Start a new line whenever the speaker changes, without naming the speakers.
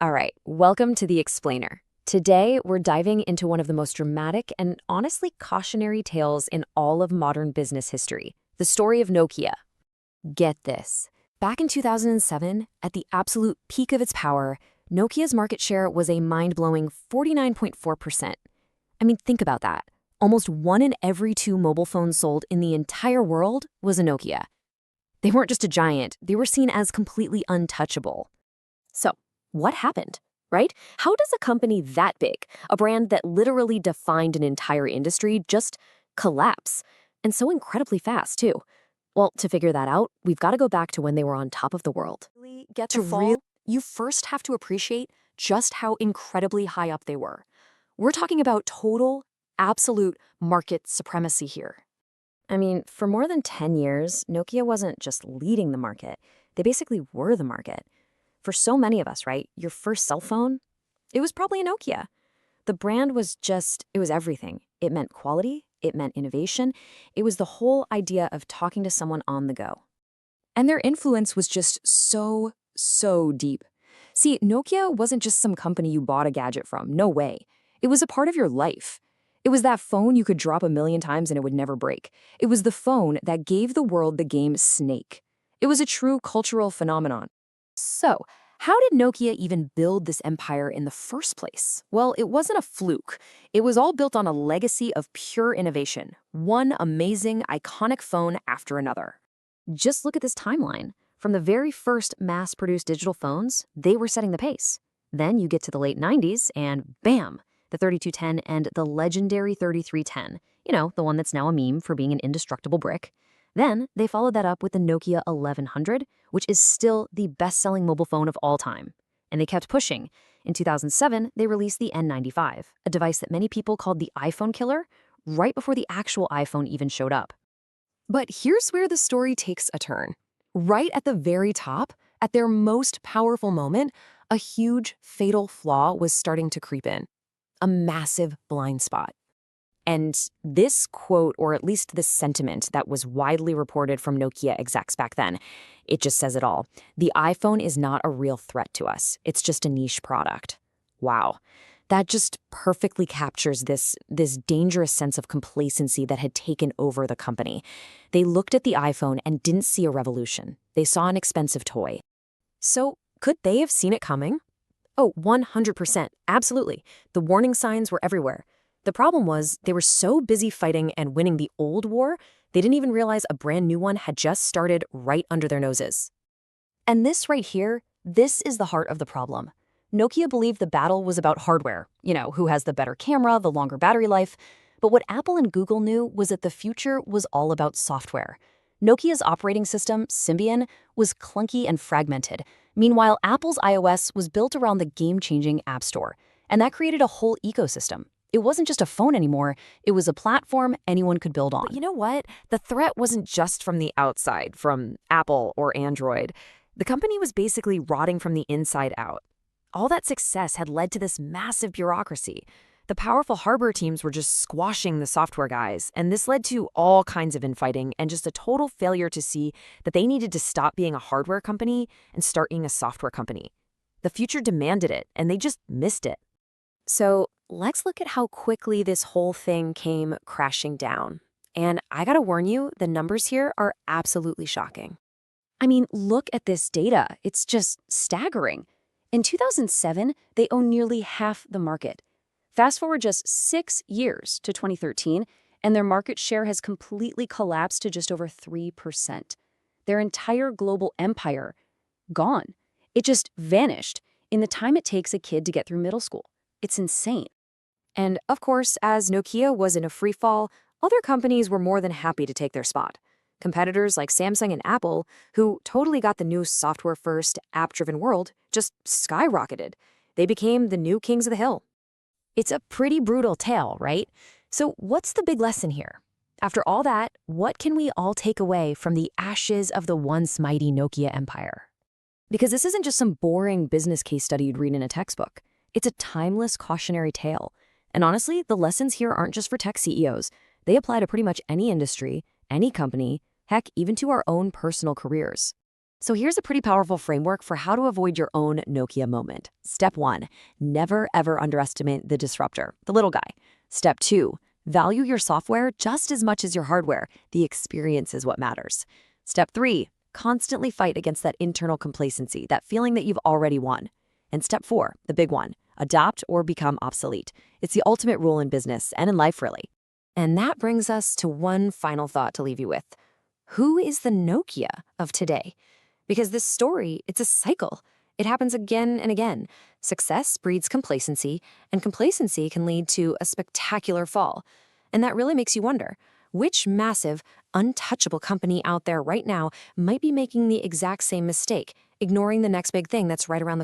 All right, welcome to The Explainer. Today, we're diving into one of the most dramatic and honestly cautionary tales in all of modern business history, the story of Nokia. Get this. Back in 2007, at the absolute peak of its power, Nokia's market share was a mind-blowing 49.4%. I mean, think about that. Almost 1 in every 2 mobile phones sold in the entire world was a Nokia. They weren't just a giant, they were seen as completely untouchable. So, what happened, right? How does a company that big, a brand that literally defined an entire industry, just collapse? And so incredibly fast, too. Well, to figure that out, we've got to go back to when they were on top of the world. You first have to appreciate just how incredibly high up they were. We're talking about total, absolute market supremacy here. I mean, for more than 10 years, Nokia wasn't just leading the market. They basically were the market. For so many of us, right, your first cell phone, it was probably a Nokia. The brand was it was everything. It meant quality, it meant innovation. It was the whole idea of talking to someone on the go. And their influence was just so deep. See, Nokia wasn't just some company you bought a gadget from, no way. It was a part of your life. It was that phone you could drop 1,000,000 times and it would never break. It was the phone that gave the world the game Snake. It was a true cultural phenomenon. So, how did Nokia even build this empire in the first place? Well, it wasn't a fluke. It was all built on a legacy of pure innovation, one amazing, iconic phone after another. Just look at this timeline. From the very first mass-produced digital phones, they were setting the pace. Then you get to the late 90s, and bam, the 3210 and the legendary 3310. You know, the one that's now a meme for being an indestructible brick. Then, they followed that up with the Nokia 1100, which is still the best-selling mobile phone of all time. And they kept pushing. In 2007, they released the N95, a device that many people called the iPhone killer, right before the actual iPhone even showed up. But here's where the story takes a turn. Right at the very top, at their most powerful moment, a huge, fatal flaw was starting to creep in. A massive blind spot. And this quote, or at least this sentiment that was widely reported from Nokia execs back then, it just says it all. The iPhone is not a real threat to us. It's just a niche product. Wow. That just perfectly captures this dangerous sense of complacency that had taken over the company. They looked at the iPhone and didn't see a revolution. They saw an expensive toy. So, could they have seen it coming? Oh, 100%. Absolutely. The warning signs were everywhere. The problem was they were so busy fighting and winning the old war, they didn't even realize a brand new one had just started right under their noses. And this right here, this is the heart of the problem. Nokia believed the battle was about hardware, who has the better camera, the longer battery life. But what Apple and Google knew was that the future was all about software. Nokia's operating system, Symbian, was clunky and fragmented. Meanwhile, Apple's iOS was built around the game-changing App Store, and that created a whole ecosystem. It wasn't just a phone anymore, it was a platform anyone could build on. But you know what? The threat wasn't just from the outside, from Apple or Android. The company was basically rotting from the inside out. All that success had led to this massive bureaucracy. The powerful hardware teams were just squashing the software guys, and this led to all kinds of infighting and just a total failure to see that they needed to stop being a hardware company and start being a software company. The future demanded it, and they just missed it. So, let's look at how quickly this whole thing came crashing down. And I gotta warn you, the numbers here are absolutely shocking. I mean, look at this data. It's just staggering. In 2007, they owned nearly half the market. Fast forward just 6 years to 2013, and their market share has completely collapsed to just over 3%. Their entire global empire, gone. It just vanished in the time it takes a kid to get through middle school. It's insane. And of course, as Nokia was in a free fall, other companies were more than happy to take their spot. Competitors like Samsung and Apple, who totally got the new software-first, app-driven world, just skyrocketed. They became the new kings of the hill. It's a pretty brutal tale, right? So what's the big lesson here? After all that, what can we all take away from the ashes of the once mighty Nokia empire? Because this isn't just some boring business case study you'd read in a textbook. It's a timeless cautionary tale. And honestly, the lessons here aren't just for tech CEOs. They apply to pretty much any industry, any company, heck, even to our own personal careers. So here's a pretty powerful framework for how to avoid your own Nokia moment. Step 1, never ever underestimate the disruptor, the little guy. Step 2, value your software just as much as your hardware. The experience is what matters. Step 3, constantly fight against that internal complacency, that feeling that you've already won. And step 4, the big one, adapt or become obsolete. It's the ultimate rule in business and in life, really. And that brings us to one final thought to leave you with. Who is the Nokia of today? Because this story, it's a cycle. It happens again and again. Success breeds complacency, and complacency can lead to a spectacular fall. And that really makes you wonder, which massive, untouchable company out there right now might be making the exact same mistake, ignoring the next big thing that's right around the corner?